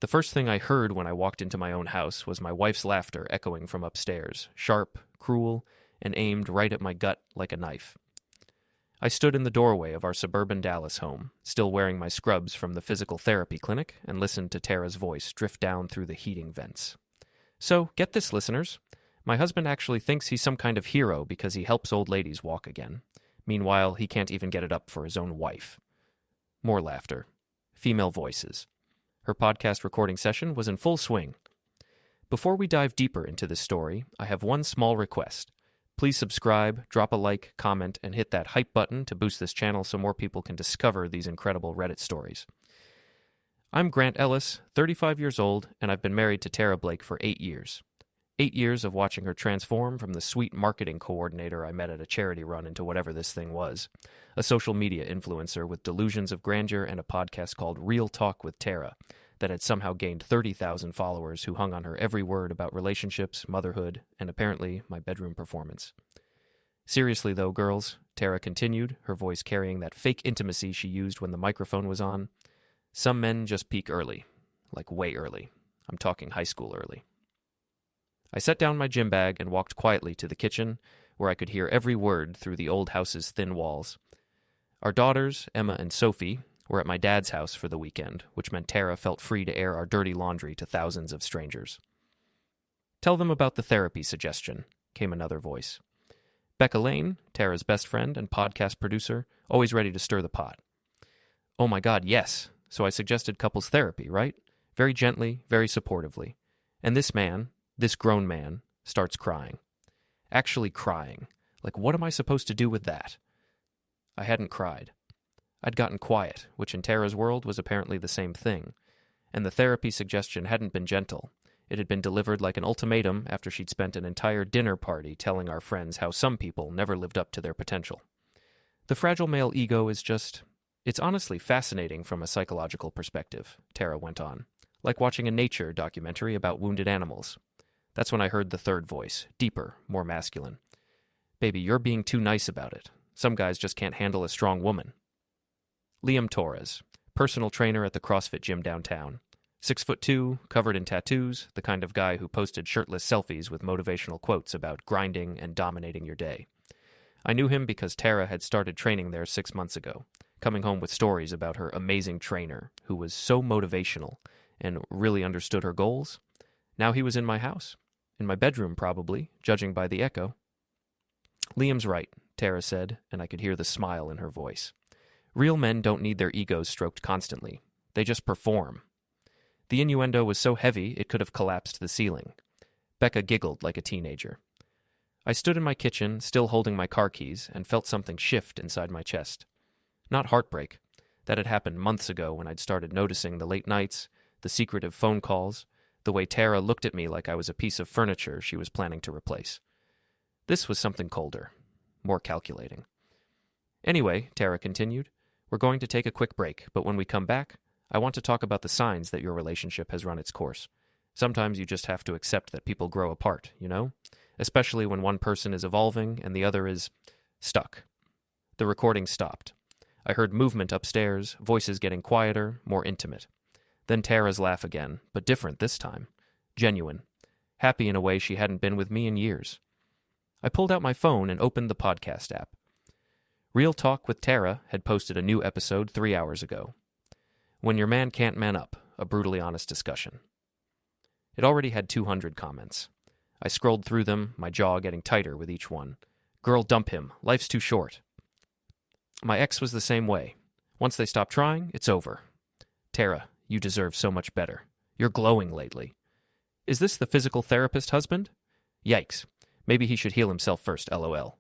The first thing I heard when I walked into my own house was my wife's laughter echoing from upstairs, sharp, cruel, and aimed right at my gut like a knife. I stood in the doorway of our suburban Dallas home, still wearing my scrubs from the physical therapy clinic, and listened to Tara's voice drift down through the heating vents. So, get this, listeners. My husband actually thinks he's some kind of hero because he helps old ladies walk again. Meanwhile, he can't even get it up for his own wife. More laughter. Female voices. Her podcast recording session was in full swing. Before we dive deeper into this story, I have one small request. Please subscribe, drop a like, comment, and hit that hype button to boost this channel so more people can discover these incredible Reddit stories. I'm Grant Ellis, 35 years old, and I've been married to Tara Blake for 8 years. 8 years of watching her transform from the sweet marketing coordinator I met at a charity run into whatever this thing was, a social media influencer with delusions of grandeur and a podcast called Real Talk with Tara that had somehow gained 30,000 followers who hung on her every word about relationships, motherhood, and apparently my bedroom performance. Seriously though, girls, Tara continued, her voice carrying that fake intimacy she used when the microphone was on, some men just peak early, like way early. I'm talking high school early. I set down my gym bag and walked quietly to the kitchen, where I could hear every word through the old house's thin walls. Our daughters, Emma and Sophie, were at my dad's house for the weekend, which meant Tara felt free to air our dirty laundry to thousands of strangers. Tell them about the therapy suggestion, came another voice. Becca Lane, Tara's best friend and podcast producer, always ready to stir the pot. Oh my God, yes. So I suggested couples therapy, right? Very gently, very supportively. And this man, this grown man, starts crying. Actually crying. Like, what am I supposed to do with that? I hadn't cried. I'd gotten quiet, which in Tara's world was apparently the same thing. And the therapy suggestion hadn't been gentle. It had been delivered like an ultimatum after she'd spent an entire dinner party telling our friends how some people never lived up to their potential. The fragile male ego is just... It's honestly fascinating from a psychological perspective, Tara went on. Like watching a nature documentary about wounded animals. That's when I heard the third voice, deeper, more masculine. Baby, you're being too nice about it. Some guys just can't handle a strong woman. Liam Torres, personal trainer at the CrossFit gym downtown. 6'2", covered in tattoos, the kind of guy who posted shirtless selfies with motivational quotes about grinding and dominating your day. I knew him because Tara had started training there 6 months ago, coming home with stories about her amazing trainer, who was so motivational and really understood her goals. Now he was in my house. In my bedroom, probably, judging by the echo. Liam's right, Tara said, and I could hear the smile in her voice. Real men don't need their egos stroked constantly. They just perform. The innuendo was so heavy it could have collapsed the ceiling. Becca giggled like a teenager. I stood in my kitchen, still holding my car keys, and felt something shift inside my chest. Not heartbreak. That had happened months ago when I'd started noticing the late nights, the secretive phone calls, the way Tara looked at me like I was a piece of furniture she was planning to replace. This was something colder, more calculating. Anyway, Tara continued, we're going to take a quick break, but when we come back, I want to talk about the signs that your relationship has run its course. Sometimes you just have to accept that people grow apart, you know? Especially when one person is evolving and the other is stuck. The recording stopped. I heard movement upstairs, voices getting quieter, more intimate. Then Tara's laugh again, but different this time. Genuine. Happy in a way she hadn't been with me in years. I pulled out my phone and opened the podcast app. Real Talk with Tara had posted a new episode 3 hours ago. When Your Man Can't Man Up, a brutally honest discussion. It already had 200 comments. I scrolled through them, my jaw getting tighter with each one. Girl, dump him. Life's too short. My ex was the same way. Once they stop trying, it's over. Tara, you deserve so much better. You're glowing lately. Is this the physical therapist husband? Yikes. Maybe he should heal himself first, LOL.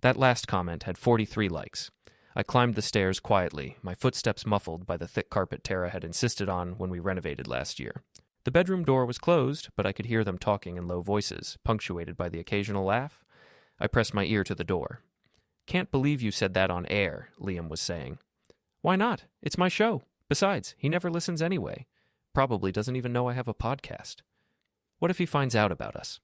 That last comment had 43 likes. I climbed the stairs quietly, my footsteps muffled by the thick carpet Tara had insisted on when we renovated last year. The bedroom door was closed, but I could hear them talking in low voices, punctuated by the occasional laugh. I pressed my ear to the door. Can't believe you said that on air, Liam was saying. Why not? It's my show. Besides, he never listens anyway. Probably doesn't even know I have a podcast. What if he finds out about us?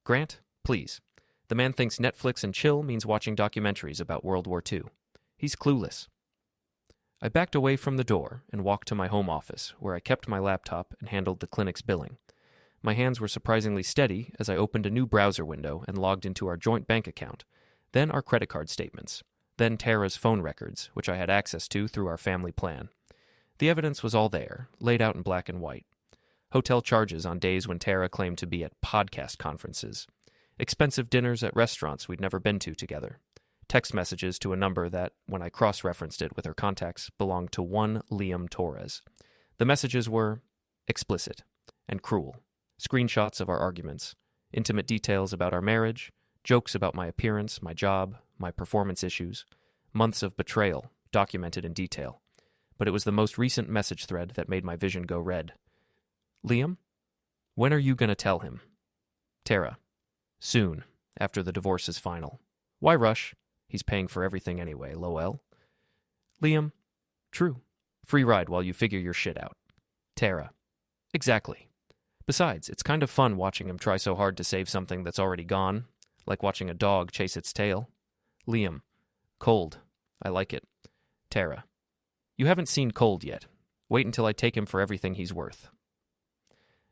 Grant, please. The man thinks Netflix and chill means watching documentaries about World War II. He's clueless. I backed away from the door and walked to my home office, where I kept my laptop and handled the clinic's billing. My hands were surprisingly steady as I opened a new browser window and logged into our joint bank account, then our credit card statements, then Tara's phone records, which I had access to through our family plan. The evidence was all there, laid out in black and white. Hotel charges on days when Tara claimed to be at podcast conferences. Expensive dinners at restaurants we'd never been to together. Text messages to a number that, when I cross-referenced it with her contacts, belonged to one Liam Torres. The messages were explicit and cruel. Screenshots of our arguments, intimate details about our marriage, jokes about my appearance, my job, my performance issues, months of betrayal, documented in detail. But it was the most recent message thread that made my vision go red. Liam, when are you going to tell him? Tara, soon, after the divorce is final. Why rush? He's paying for everything anyway, lol. Liam, true. Free ride while you figure your shit out. Tara, exactly. Besides, it's kind of fun watching him try so hard to save something that's already gone, like watching a dog chase its tail. Liam, cold. I like it. Tara, you haven't seen Cold yet. Wait until I take him for everything he's worth.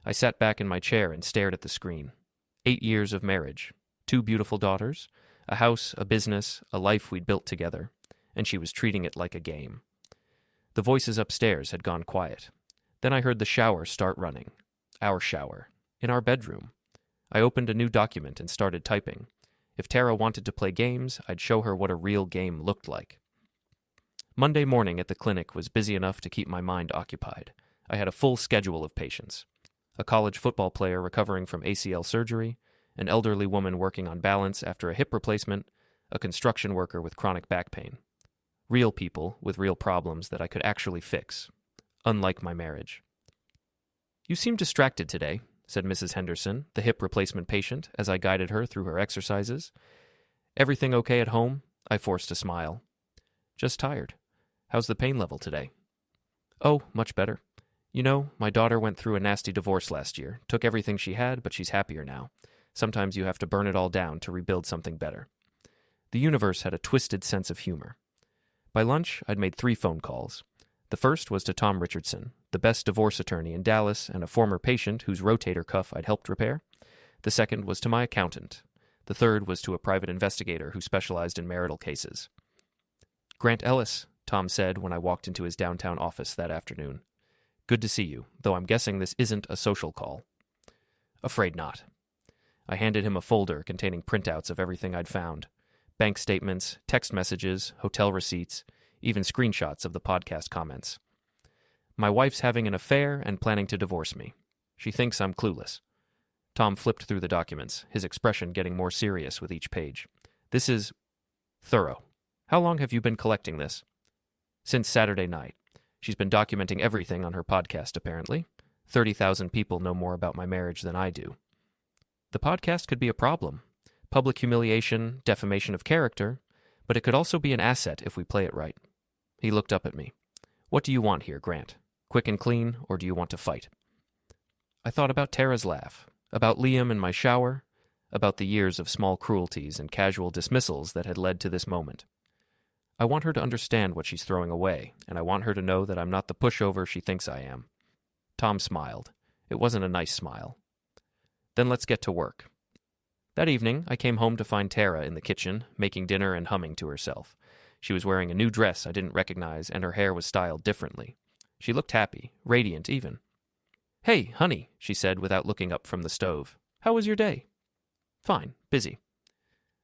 I sat back in my chair and stared at the screen. 8 years of marriage, 2 beautiful daughters, a house, a business, a life we'd built together, and she was treating it like a game. The voices upstairs had gone quiet. Then I heard the shower start running. Our shower. In our bedroom. I opened a new document and started typing. If Tara wanted to play games, I'd show her what a real game looked like. Monday morning at the clinic was busy enough to keep my mind occupied. I had a full schedule of patients. A college football player recovering from ACL surgery, an elderly woman working on balance after a hip replacement, a construction worker with chronic back pain. Real people with real problems that I could actually fix. Unlike my marriage. You seem distracted today, said Mrs. Henderson, the hip replacement patient, as I guided her through her exercises. Everything okay at home? I forced a smile. Just tired. How's the pain level today? Oh, much better. You know, my daughter went through a nasty divorce last year, took everything she had, but she's happier now. Sometimes you have to burn it all down to rebuild something better. The universe had a twisted sense of humor. By lunch, I'd made 3 phone calls. The first was to Tom Richardson, the best divorce attorney in Dallas and a former patient whose rotator cuff I'd helped repair. The second was to my accountant. The third was to a private investigator who specialized in marital cases. Grant Ellis, Tom said when I walked into his downtown office that afternoon. Good to see you, though I'm guessing this isn't a social call. Afraid not. I handed him a folder containing printouts of everything I'd found. Bank statements, text messages, hotel receipts, even screenshots of the podcast comments. My wife's having an affair and planning to divorce me. She thinks I'm clueless. Tom flipped through the documents, his expression getting more serious with each page. This is thorough. How long have you been collecting this? Since Saturday night. She's been documenting everything on her podcast, apparently. 30,000 people know more about my marriage than I do. The podcast could be a problem. Public humiliation, defamation of character, but it could also be an asset if we play it right. He looked up at me. What do you want here, Grant? Quick and clean, or do you want to fight? I thought about Tara's laugh, about Liam in my shower, about the years of small cruelties and casual dismissals that had led to this moment. I want her to understand what she's throwing away, and I want her to know that I'm not the pushover she thinks I am. Tom smiled. It wasn't a nice smile. Then let's get to work. That evening, I came home to find Tara in the kitchen, making dinner and humming to herself. She was wearing a new dress I didn't recognize, and her hair was styled differently. She looked happy, radiant even. Hey, honey, she said without looking up from the stove. How was your day? Fine, busy.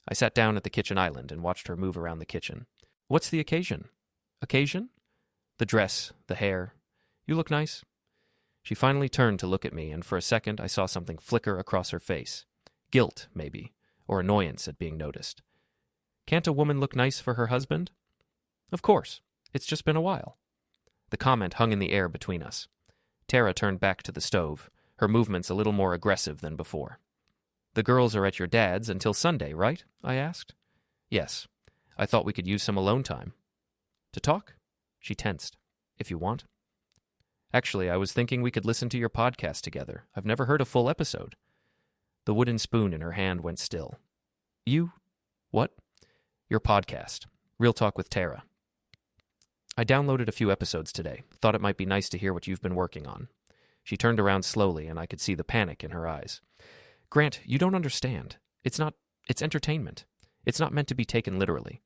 I sat down at the kitchen island and watched her move around the kitchen. What's the occasion? Occasion? The dress, the hair. You look nice. She finally turned to look at me, and for a second I saw something flicker across her face. Guilt, maybe, or annoyance at being noticed. Can't a woman look nice for her husband? Of course. It's just been a while. The comment hung in the air between us. Tara turned back to the stove, her movements a little more aggressive than before. The girls are at your dad's until Sunday, right? I asked. Yes. I thought we could use some alone time. To talk? She tensed. If you want. Actually, I was thinking we could listen to your podcast together. I've never heard a full episode. The wooden spoon in her hand went still. You? What? Your podcast. Real Talk with Tara. I downloaded a few episodes today. Thought it might be nice to hear what you've been working on. She turned around slowly, and I could see the panic in her eyes. Grant, you don't understand. It's entertainment. It's not meant to be taken literally.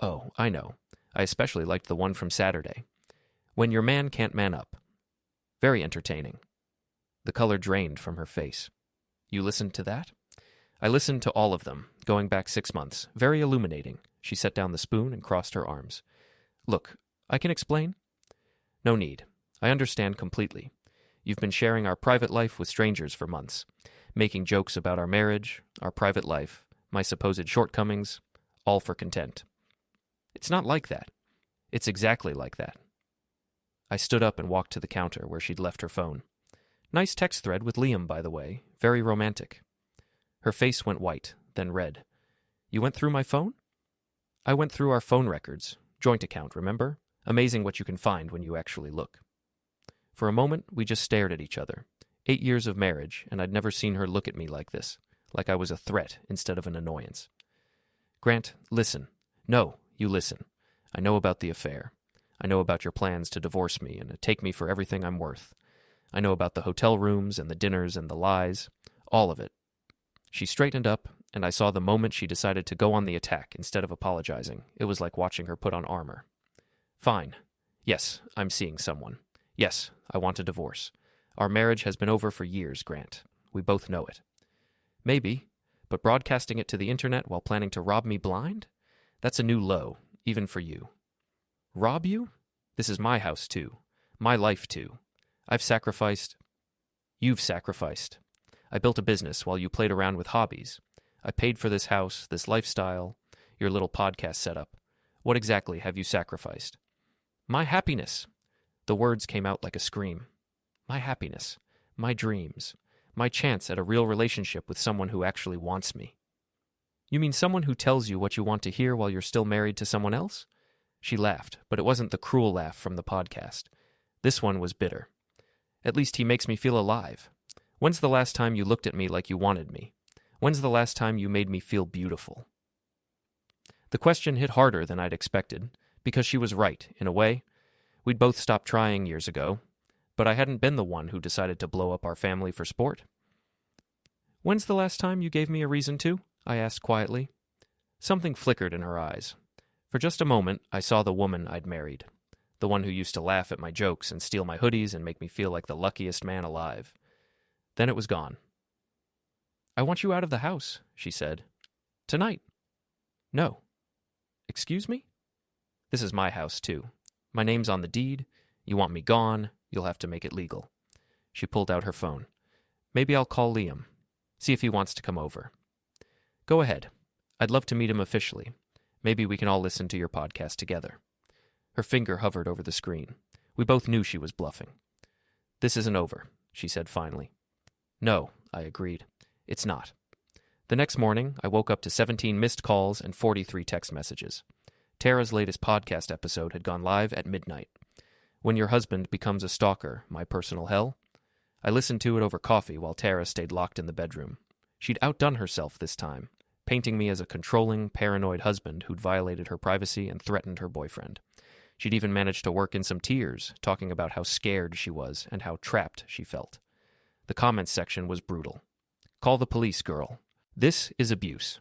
Oh, I know. I especially liked the one from Saturday. When your man can't man up. Very entertaining. The color drained from her face. You listened to that? I listened to all of them, going back 6 months. Very illuminating. She set down the spoon and crossed her arms. Look, I can explain. No need. I understand completely. You've been sharing our private life with strangers for months, making jokes about our marriage, our private life, my supposed shortcomings, all for content. It's not like that. It's exactly like that. I stood up and walked to the counter where she'd left her phone. Nice text thread with Liam, by the way. Very romantic. Her face went white, then red. You went through my phone? I went through our phone records. Joint account, remember? Amazing what you can find when you actually look. For a moment, we just stared at each other. 8 years of marriage, and I'd never seen her look at me like this, like I was a threat instead of an annoyance. Grant, listen. No, you listen. I know about the affair. I know about your plans to divorce me and to take me for everything I'm worth. I know about the hotel rooms and the dinners and the lies. All of it. She straightened up, and I saw the moment she decided to go on the attack instead of apologizing. It was like watching her put on armor. Fine. Yes, I'm seeing someone. Yes, I want a divorce. Our marriage has been over for years, Grant. We both know it. Maybe, but broadcasting it to the internet while planning to rob me blind? That's a new low, even for you. Rob you? This is my house, too. My life, too. I've sacrificed. You've sacrificed. I built a business while you played around with hobbies. I paid for this house, this lifestyle, your little podcast setup. What exactly have you sacrificed? My happiness. The words came out like a scream. My happiness. My dreams. My chance at a real relationship with someone who actually wants me. You mean someone who tells you what you want to hear while you're still married to someone else? She laughed, but it wasn't the cruel laugh from the podcast. This one was bitter. At least he makes me feel alive. When's the last time you looked at me like you wanted me? When's the last time you made me feel beautiful? The question hit harder than I'd expected, because she was right, in a way. We'd both stopped trying years ago, but I hadn't been the one who decided to blow up our family for sport. When's the last time you gave me a reason to? I asked quietly. Something flickered in her eyes. For just a moment, I saw the woman I'd married, the one who used to laugh at my jokes and steal my hoodies and make me feel like the luckiest man alive. Then it was gone. I want you out of the house, she said. Tonight. No. Excuse me? This is my house, too. My name's on the deed. You want me gone, you'll have to make it legal. She pulled out her phone. Maybe I'll call Liam. See if he wants to come over. Go ahead. I'd love to meet him officially. Maybe we can all listen to your podcast together. Her finger hovered over the screen. We both knew she was bluffing. This isn't over, she said finally. No, I agreed. It's not. The next morning, I woke up to 17 missed calls and 43 text messages. Tara's latest podcast episode had gone live at midnight. When Your Husband Becomes a Stalker, My Personal Hell. I listened to it over coffee while Tara stayed locked in the bedroom. She'd outdone herself this time, painting me as a controlling, paranoid husband who'd violated her privacy and threatened her boyfriend. She'd even managed to work in some tears, talking about how scared she was and how trapped she felt. The comments section was brutal. Call the police, girl. This is abuse.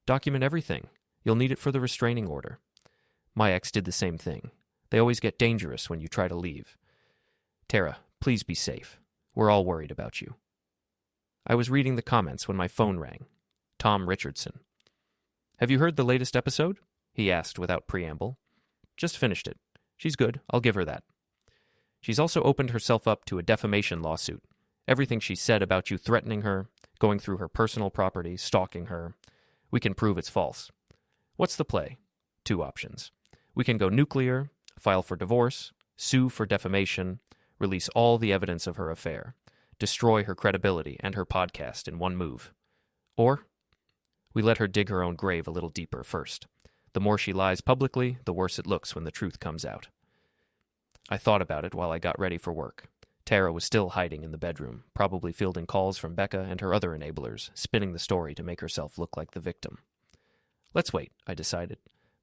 Document everything. You'll need it for the restraining order. My ex did the same thing. They always get dangerous when you try to leave. Tara, please be safe. We're all worried about you. I was reading the comments when my phone rang. Tom Richardson. Have you heard the latest episode? He asked without preamble. Just finished it. She's good. I'll give her that. She's also opened herself up to a defamation lawsuit. Everything she said about you threatening her, going through her personal property, stalking her. We can prove it's false. What's the play? 2 options. We can go nuclear, file for divorce, sue for defamation, release all the evidence of her affair, destroy her credibility and her podcast in one move. Or we let her dig her own grave a little deeper first. The more she lies publicly, the worse it looks when the truth comes out. I thought about it while I got ready for work. Tara was still hiding in the bedroom, probably fielding calls from Becca and her other enablers, spinning the story to make herself look like the victim. Let's wait, I decided.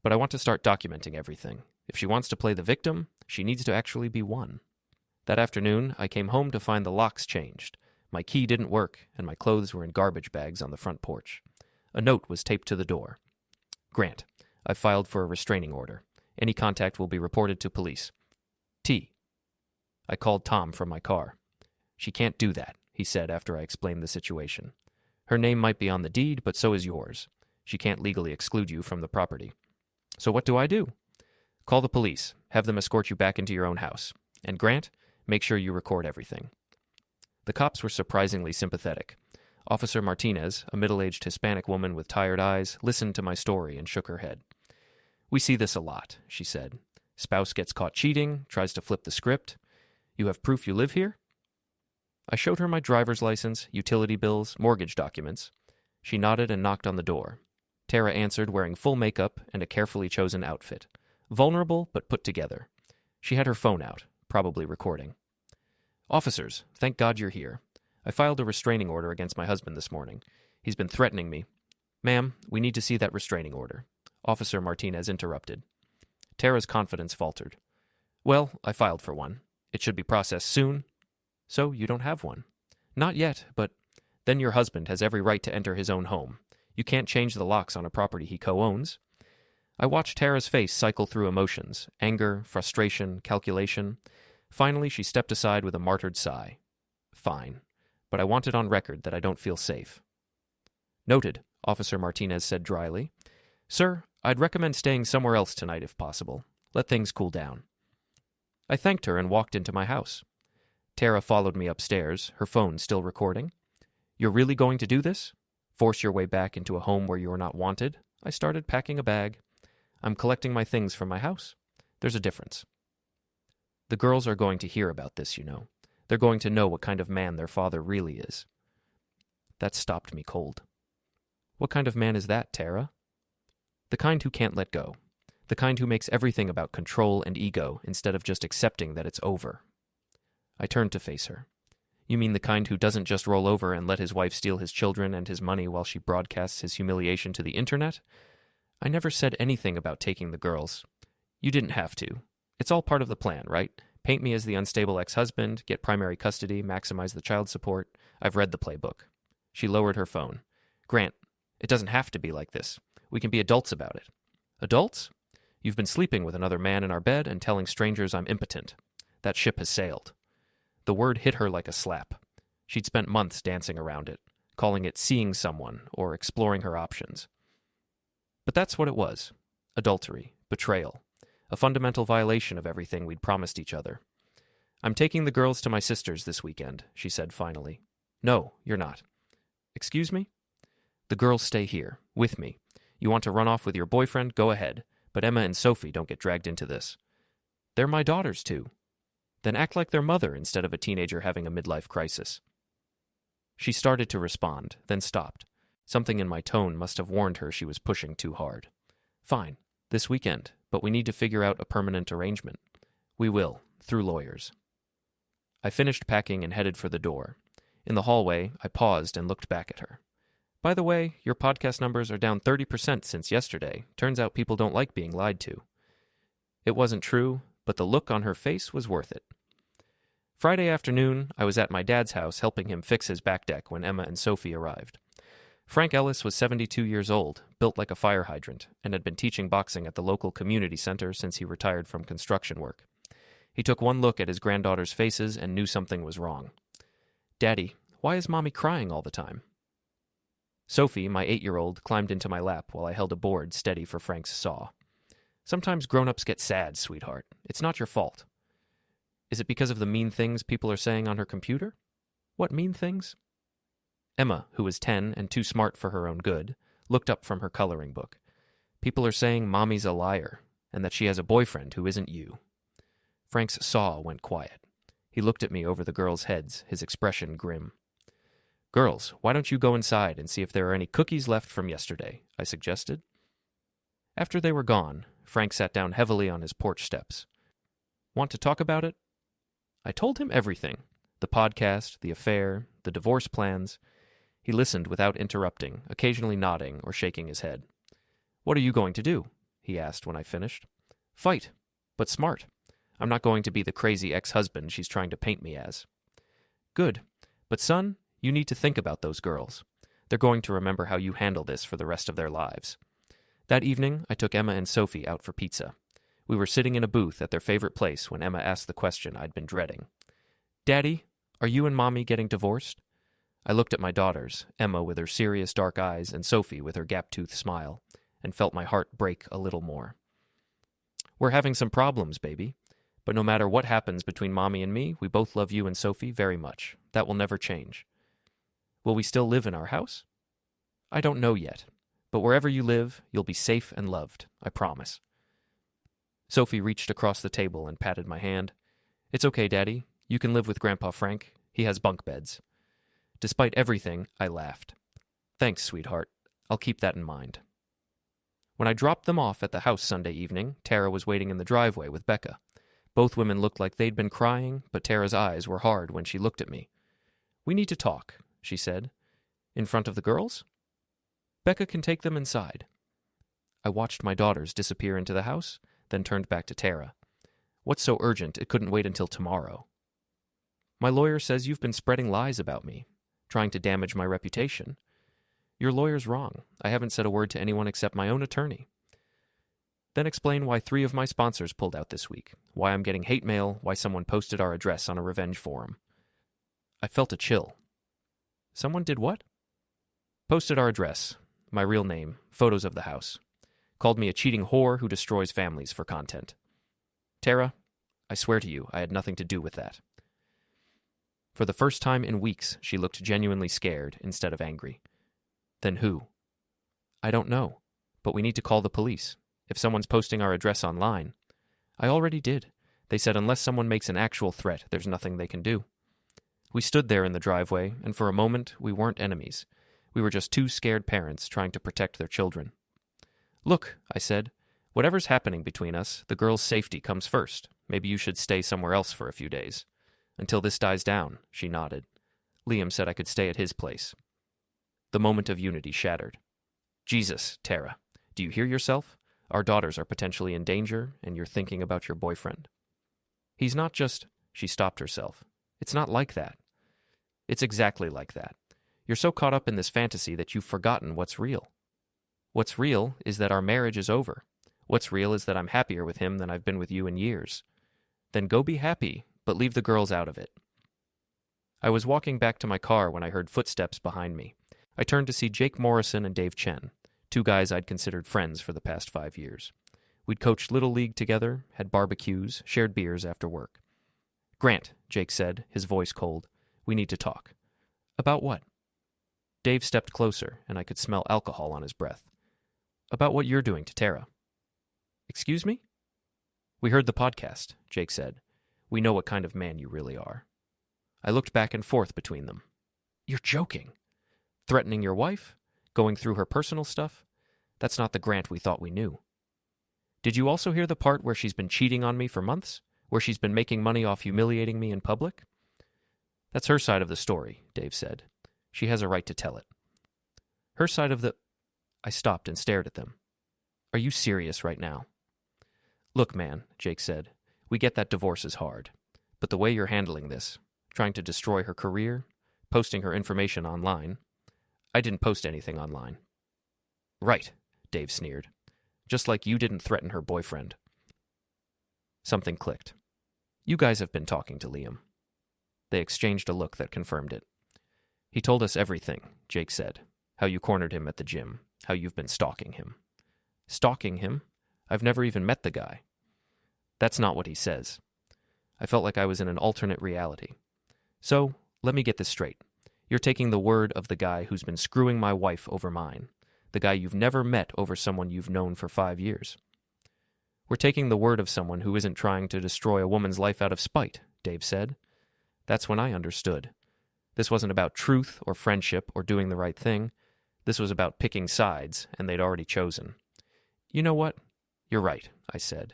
But I want to start documenting everything. If she wants to play the victim, she needs to actually be one. That afternoon, I came home to find the locks changed. My key didn't work, and my clothes were in garbage bags on the front porch. A note was taped to the door. Grant, I've filed for a restraining order. Any contact will be reported to police. T. I called Tom from my car. She can't do that, he said after I explained the situation. Her name might be on the deed, but so is yours. She can't legally exclude you from the property. So what do? Call the police. Have them escort you back into your own house. And Grant, make sure you record everything. The cops were surprisingly sympathetic. Officer Martinez, a middle-aged Hispanic woman with tired eyes, listened to my story and shook her head. We see this a lot, she said. Spouse gets caught cheating, tries to flip the script. You have proof you live here? I showed her my driver's license, utility bills, mortgage documents. She nodded and knocked on the door. Tara answered wearing full makeup and a carefully chosen outfit. Vulnerable, but put together. She had her phone out, probably recording. Officers, thank God you're here. I filed a restraining order against my husband this morning. He's been threatening me. Ma'am, we need to see that restraining order. Officer Martinez interrupted. Tara's confidence faltered. Well, I filed for one. It should be processed soon. So you don't have one? Not yet, but then your husband has every right to enter his own home. You can't change the locks on a property he co-owns. I watched Tara's face cycle through emotions, anger, frustration, calculation. Finally, she stepped aside with a martyred sigh. Fine, but I want it on record that I don't feel safe. Noted, Officer Martinez said dryly. Sir, I'd recommend staying somewhere else tonight if possible. Let things cool down. I thanked her and walked into my house. Tara followed me upstairs, her phone still recording. You're really going to do this? Force your way back into a home where you're not wanted? I started packing a bag. I'm collecting my things from my house. There's a difference. The girls are going to hear about this, you know. They're going to know what kind of man their father really is. That stopped me cold. What kind of man is that, Tara? The kind who can't let go. The kind who makes everything about control and ego instead of just accepting that it's over. I turned to face her. You mean the kind who doesn't just roll over and let his wife steal his children and his money while she broadcasts his humiliation to the internet? I never said anything about taking the girls. You didn't have to. It's all part of the plan, right? Paint me as the unstable ex-husband, get primary custody, maximize the child support. I've read the playbook. She lowered her phone. Grant, it doesn't have to be like this. We can be adults about it. Adults? You've been sleeping with another man in our bed and telling strangers I'm impotent. That ship has sailed. The word hit her like a slap. She'd spent months dancing around it, calling it seeing someone or exploring her options. But that's what it was. Adultery, betrayal, a fundamental violation of everything we'd promised each other. I'm taking the girls to my sister's this weekend, she said finally. No, you're not. Excuse me? The girls stay here, with me. You want to run off with your boyfriend? Go ahead. But Emma and Sophie don't get dragged into this. They're my daughters, too. Then act like their mother instead of a teenager having a midlife crisis. She started to respond, then stopped. Something in my tone must have warned her she was pushing too hard. Fine, this weekend, but we need to figure out a permanent arrangement. We will, through lawyers. I finished packing and headed for the door. In the hallway, I paused and looked back at her. By the way, your podcast numbers are down 30% since yesterday. Turns out people don't like being lied to. It wasn't true, but the look on her face was worth it. Friday afternoon, I was at my dad's house helping him fix his back deck when Emma and Sophie arrived. Frank Ellis was 72 years old, built like a fire hydrant, and had been teaching boxing at the local community center since he retired from construction work. He took one look at his granddaughters' faces and knew something was wrong. Daddy, why is Mommy crying all the time? Sophie, my 8-year-old, climbed into my lap while I held a board steady for Frank's saw. Sometimes grown-ups get sad, sweetheart. It's not your fault. Is it because of the mean things people are saying on her computer? What mean things? Emma, who was 10 and too smart for her own good, looked up from her coloring book. People are saying Mommy's a liar, and that she has a boyfriend who isn't you. Frank's saw went quiet. He looked at me over the girls' heads, his expression grim. Girls, why don't you go inside and see if there are any cookies left from yesterday, I suggested. After they were gone, Frank sat down heavily on his porch steps. Want to talk about it? I told him everything. The podcast, the affair, the divorce plans. He listened without interrupting, occasionally nodding or shaking his head. What are you going to do? he asked when I finished. Fight, but smart. I'm not going to be the crazy ex-husband she's trying to paint me as. Good, but son, you need to think about those girls. They're going to remember how you handle this for the rest of their lives. That evening, I took Emma and Sophie out for pizza. We were sitting in a booth at their favorite place when Emma asked the question I'd been dreading. Daddy, are you and Mommy getting divorced? I looked at my daughters, Emma with her serious dark eyes and Sophie with her gap-toothed smile, and felt my heart break a little more. We're having some problems, baby. But no matter what happens between Mommy and me, we both love you and Sophie very much. That will never change. Will we still live in our house? I don't know yet, but wherever you live, you'll be safe and loved, I promise. Sophie reached across the table and patted my hand. It's okay, Daddy. You can live with Grandpa Frank. He has bunk beds. Despite everything, I laughed. Thanks, sweetheart. I'll keep that in mind. When I dropped them off at the house Sunday evening, Tara was waiting in the driveway with Becca. Both women looked like they'd been crying, but Tara's eyes were hard when she looked at me. We need to talk, she said. In front of the girls? Becca can take them inside. I watched my daughters disappear into the house, then turned back to Tara. What's so urgent it couldn't wait until tomorrow? My lawyer says you've been spreading lies about me, trying to damage my reputation. Your lawyer's wrong. I haven't said a word to anyone except my own attorney. Then explain why 3 of my sponsors pulled out this week, why I'm getting hate mail, why someone posted our address on a revenge forum. I felt a chill. Someone did what? Posted our address, my real name, photos of the house. Called me a cheating whore who destroys families for content. Tara, I swear to you, I had nothing to do with that. For the first time in weeks, she looked genuinely scared instead of angry. Then who? I don't know, but we need to call the police. If someone's posting our address online. I already did. They said unless someone makes an actual threat, there's nothing they can do. We stood there in the driveway, and for a moment, we weren't enemies. We were just 2 scared parents trying to protect their children. Look, I said, whatever's happening between us, the girl's safety comes first. Maybe you should stay somewhere else for a few days. Until this dies down, she nodded. Liam said I could stay at his place. The moment of unity shattered. Jesus, Tara, do you hear yourself? Our daughters are potentially in danger, and you're thinking about your boyfriend. He's not just... She stopped herself. It's not like that. It's exactly like that. You're so caught up in this fantasy that you've forgotten what's real. What's real is that our marriage is over. What's real is that I'm happier with him than I've been with you in years. Then go be happy, but leave the girls out of it. I was walking back to my car when I heard footsteps behind me. I turned to see Jake Morrison and Dave Chen. 2 guys I'd considered friends for the past 5 years. We'd coached Little League together, had barbecues, shared beers after work. Grant, Jake said, his voice cold. We need to talk. About what? Dave stepped closer, and I could smell alcohol on his breath. About what you're doing to Tara. Excuse me? We heard the podcast, Jake said. We know what kind of man you really are. I looked back and forth between them. You're joking. Threatening your wife? Going through her personal stuff? That's not the Grant we thought we knew. Did you also hear the part where she's been cheating on me for months? Where she's been making money off humiliating me in public? That's her side of the story, Dave said. She has a right to tell it. Her side of the... I stopped and stared at them. Are you serious right now? Look, man, Jake said. We get that divorce is hard. But the way you're handling this, trying to destroy her career, posting her information online... I didn't post anything online. Right, Dave sneered. Just like you didn't threaten her boyfriend. Something clicked. You guys have been talking to Liam. They exchanged a look that confirmed it. He told us everything, Jake said. How you cornered him at the gym. How you've been stalking him. Stalking him? I've never even met the guy. That's not what he says. I felt like I was in an alternate reality. So, let me get this straight. You're taking the word of the guy who's been screwing my wife over mine. The guy you've never met over someone you've known for 5 years. We're taking the word of someone who isn't trying to destroy a woman's life out of spite, Dave said. That's when I understood. This wasn't about truth or friendship or doing the right thing. This was about picking sides, and they'd already chosen. You know what? You're right, I said.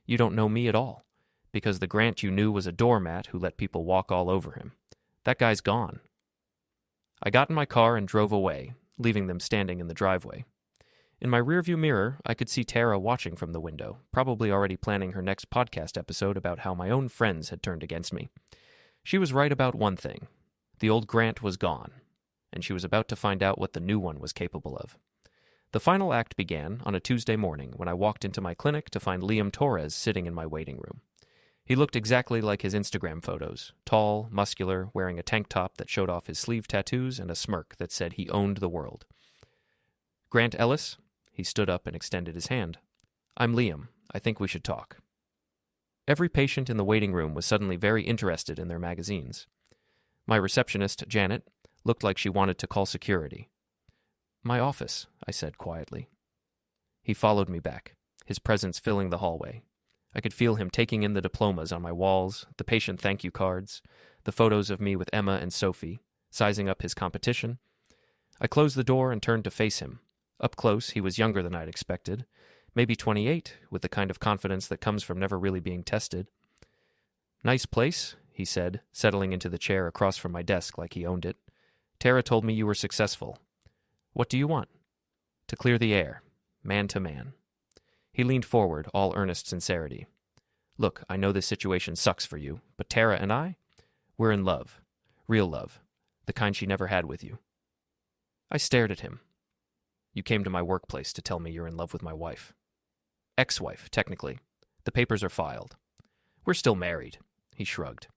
You don't know me at all, because the Grant you knew was a doormat who let people walk all over him. That guy's gone. I got in my car and drove away, leaving them standing in the driveway. In my rearview mirror, I could see Tara watching from the window, probably already planning her next podcast episode about how my own friends had turned against me. She was right about one thing. The old Grant was gone, and she was about to find out what the new one was capable of. The final act began on a Tuesday morning when I walked into my clinic to find Liam Torres sitting in my waiting room. He looked exactly like his Instagram photos, tall, muscular, wearing a tank top that showed off his sleeve tattoos and a smirk that said he owned the world. Grant Ellis? He stood up and extended his hand. I'm Liam. I think we should talk. Every patient in the waiting room was suddenly very interested in their magazines. My receptionist, Janet, looked like she wanted to call security. My office, I said quietly. He followed me back, his presence filling the hallway. I could feel him taking in the diplomas on my walls, the patient thank you cards, the photos of me with Emma and Sophie, sizing up his competition. I closed the door and turned to face him. Up close, he was younger than I'd expected, maybe 28, with the kind of confidence that comes from never really being tested. Nice place, he said, settling into the chair across from my desk like he owned it. Tara told me you were successful. What do you want? To clear the air, man to man. He leaned forward, all earnest sincerity. Look, I know this situation sucks for you, but Tara and I, we're in love. Real love. The kind she never had with you. I stared at him. You came to my workplace to tell me you're in love with my wife. Ex-wife, technically. The papers are filed. We're still married, he shrugged.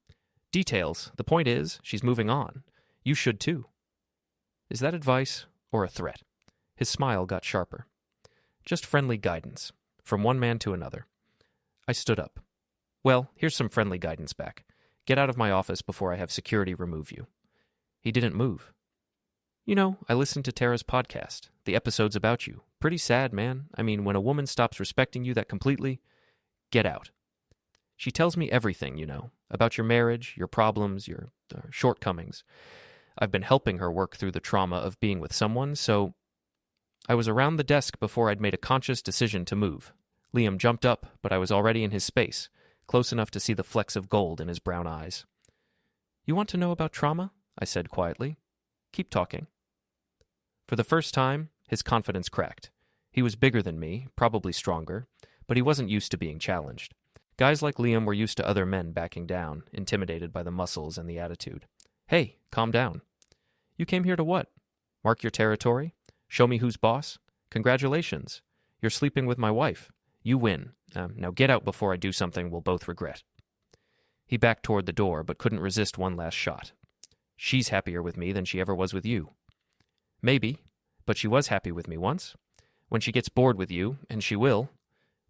Details. The point is, she's moving on. You should too. Is that advice or a threat? His smile got sharper. Just friendly guidance, from one man to another. I stood up. Well, here's some friendly guidance back. Get out of my office before I have security remove you. He didn't move. You know, I listened to Tara's podcast, the episodes about you. Pretty sad, man. I mean, when a woman stops respecting you that completely, get out. She tells me everything, you know, about your marriage, your problems, your shortcomings. I've been helping her work through the trauma of being with someone, so I was around the desk before I'd made a conscious decision to move. Liam jumped up, but I was already in his space, close enough to see the flecks of gold in his brown eyes. You want to know about trauma? I said quietly. Keep talking. For the first time, his confidence cracked. He was bigger than me, probably stronger, but he wasn't used to being challenged. Guys like Liam were used to other men backing down, intimidated by the muscles and the attitude. Hey, calm down. You came here to what? Mark your territory? Show me who's boss? Congratulations. You're sleeping with my wife. You win. Now get out before I do something we'll both regret. He backed toward the door, but couldn't resist one last shot. She's happier with me than she ever was with you. Maybe, but she was happy with me once. When she gets bored with you, and she will,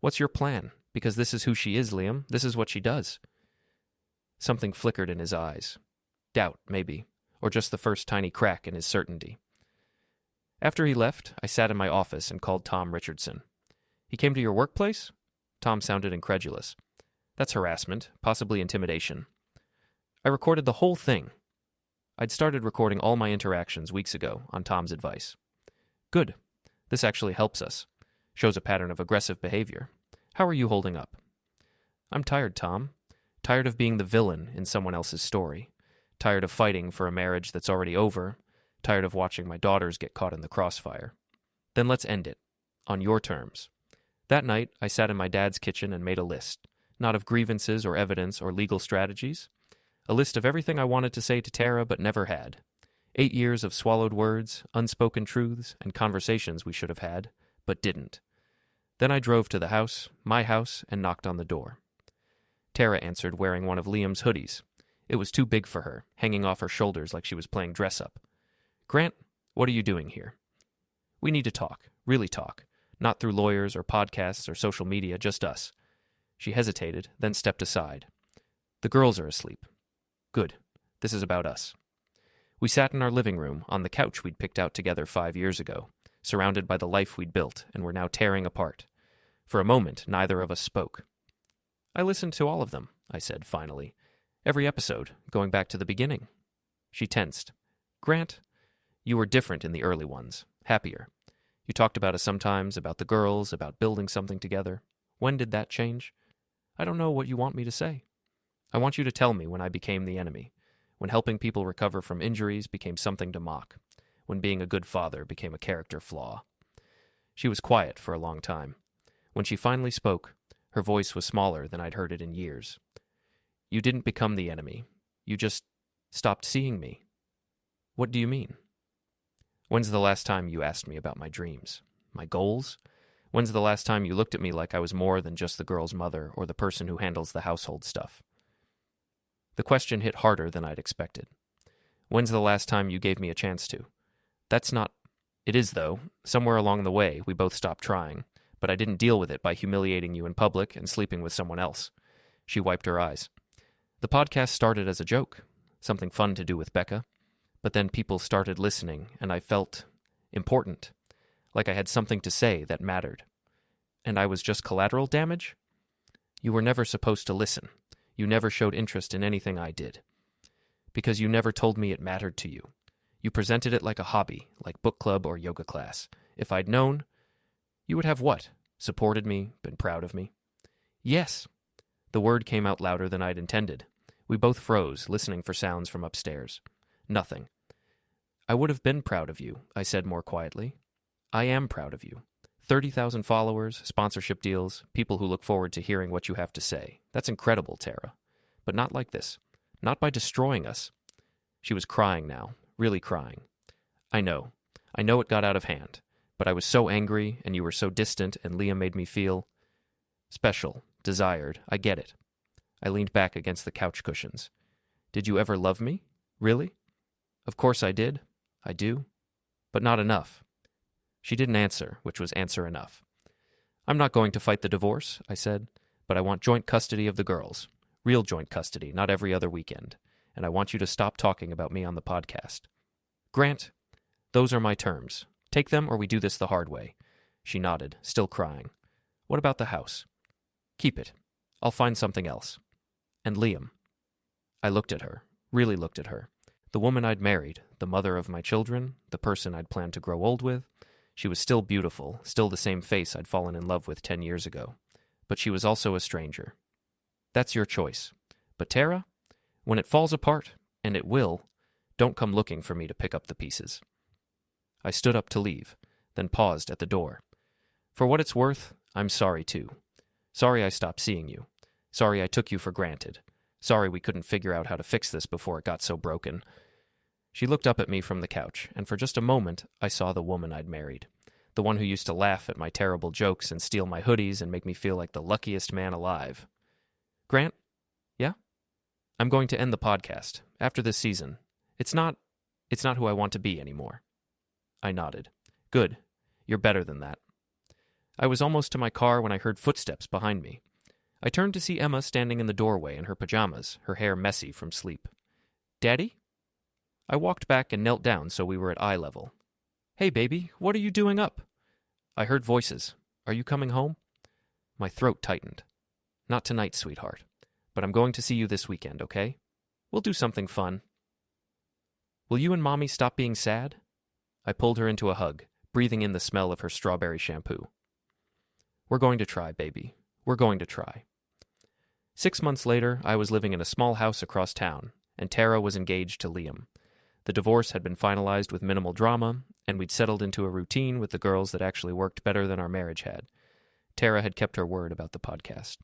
what's your plan? Because this is who she is, Liam. This is what she does. Something flickered in his eyes. Doubt, maybe, or just the first tiny crack in his certainty. After he left, I sat in my office and called Tom Richardson. He came to your workplace? Tom sounded incredulous. That's harassment, possibly intimidation. I recorded the whole thing. I'd started recording all my interactions weeks ago on Tom's advice. Good. This actually helps us. Shows a pattern of aggressive behavior. How are you holding up? I'm tired, Tom. Tired of being the villain in someone else's story. Tired of fighting for a marriage that's already over. Tired of watching my daughters get caught in the crossfire. Then let's end it. On your terms. That night, I sat in my dad's kitchen and made a list. Not of grievances or evidence or legal strategies. A list of everything I wanted to say to Tara but never had. 8 years of swallowed words, unspoken truths, and conversations we should have had, but didn't. Then I drove to the house, my house, and knocked on the door. Tara answered wearing one of Liam's hoodies. It was too big for her, hanging off her shoulders like she was playing dress-up. Grant, what are you doing here? We need to talk, really talk. Not through lawyers or podcasts or social media, just us. She hesitated, then stepped aside. The girls are asleep. Good. This is about us. We sat in our living room, on the couch we'd picked out together 5 years ago, surrounded by the life we'd built and were now tearing apart. For a moment, neither of us spoke. I listened to all of them, I said finally. Every episode, going back to the beginning. She tensed. Grant, you were different in the early ones, happier. You talked about us sometimes, about the girls, about building something together. When did that change? I don't know what you want me to say. I want you to tell me when I became the enemy, when helping people recover from injuries became something to mock, when being a good father became a character flaw. She was quiet for a long time. When she finally spoke, her voice was smaller than I'd heard it in years. You didn't become the enemy. You just stopped seeing me. What do you mean? When's the last time you asked me about my dreams? My goals? When's the last time you looked at me like I was more than just the girl's mother or the person who handles the household stuff? The question hit harder than I'd expected. When's the last time you gave me a chance to? That's not... It is, though. Somewhere along the way, we both stopped trying, but I didn't deal with it by humiliating you in public and sleeping with someone else. She wiped her eyes. The podcast started as a joke, something fun to do with Becca, but then people started listening, and I felt important, like I had something to say that mattered. And I was just collateral damage? You were never supposed to listen. You never showed interest in anything I did. Because you never told me it mattered to you. You presented it like a hobby, like book club or yoga class. If I'd known, you would have what? Supported me, been proud of me? Yes. The word came out louder than I'd intended. We both froze, listening for sounds from upstairs. Nothing. I would have been proud of you, I said more quietly. I am proud of you. 30,000 followers, sponsorship deals, people who look forward to hearing what you have to say. That's incredible, Tara. But not like this. Not by destroying us. She was crying now, really crying. I know it got out of hand, but I was so angry, and you were so distant, and Liam made me feel special, desired. I get it. I leaned back against the couch cushions. Did you ever love me? Really? Of course I did. I do. But not enough. She didn't answer, which was answer enough. I'm not going to fight the divorce, I said, but I want joint custody of the girls. Real joint custody, not every other weekend. And I want you to stop talking about me on the podcast. Grant, those are my terms. Take them or we do this the hard way. She nodded, still crying. What about the house? Keep it. I'll find something else. And Liam. I looked at her, really looked at her. The woman I'd married, the mother of my children, the person I'd planned to grow old with. She was still beautiful, still the same face I'd fallen in love with 10 years ago. But she was also a stranger. That's your choice. But Tara, when it falls apart, and it will, don't come looking for me to pick up the pieces. I stood up to leave, then paused at the door. For what it's worth, I'm sorry too. Sorry I stopped seeing you. Sorry I took you for granted. Sorry we couldn't figure out how to fix this before it got so broken. She looked up at me from the couch, and for just a moment I saw the woman I'd married. The one who used to laugh at my terrible jokes and steal my hoodies and make me feel like the luckiest man alive. Grant? Yeah? I'm going to end the podcast, after this season. It's not who I want to be anymore. I nodded. Good. You're better than that. I was almost to my car when I heard footsteps behind me. I turned to see Emma standing in the doorway in her pajamas, her hair messy from sleep. Daddy? I walked back and knelt down so we were at eye level. Hey, baby, what are you doing up? I heard voices. Are you coming home? My throat tightened. Not tonight, sweetheart. But I'm going to see you this weekend, okay? We'll do something fun. Will you and Mommy stop being sad? I pulled her into a hug, breathing in the smell of her strawberry shampoo. We're going to try, baby. We're going to try. 6 months later, I was living in a small house across town, and Tara was engaged to Liam. The divorce had been finalized with minimal drama, and we'd settled into a routine with the girls that actually worked better than our marriage had. Tara had kept her word about the podcast.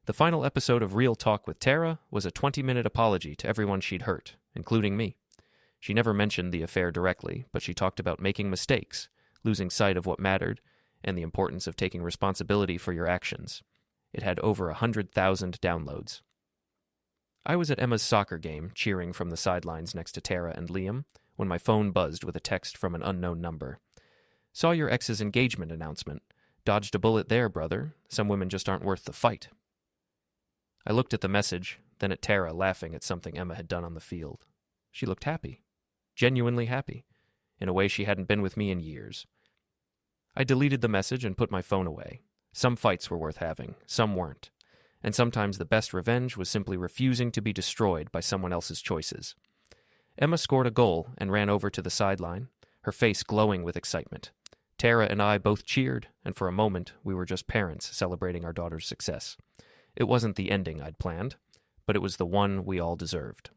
The final episode of Real Talk with Tara was a 20-minute apology to everyone she'd hurt, including me. She never mentioned the affair directly, but she talked about making mistakes, losing sight of what mattered, and the importance of taking responsibility for your actions. It had over 100,000 downloads. I was at Emma's soccer game, cheering from the sidelines next to Tara and Liam, when my phone buzzed with a text from an unknown number. Saw your ex's engagement announcement. Dodged a bullet there, brother. Some women just aren't worth the fight. I looked at the message, then at Tara laughing at something Emma had done on the field. She looked happy. Genuinely happy. In a way she hadn't been with me in years. I deleted the message and put my phone away. Some fights were worth having, some weren't. And sometimes the best revenge was simply refusing to be destroyed by someone else's choices. Emma scored a goal and ran over to the sideline, her face glowing with excitement. Tara and I both cheered, and for a moment we were just parents celebrating our daughter's success. It wasn't the ending I'd planned, but it was the one we all deserved.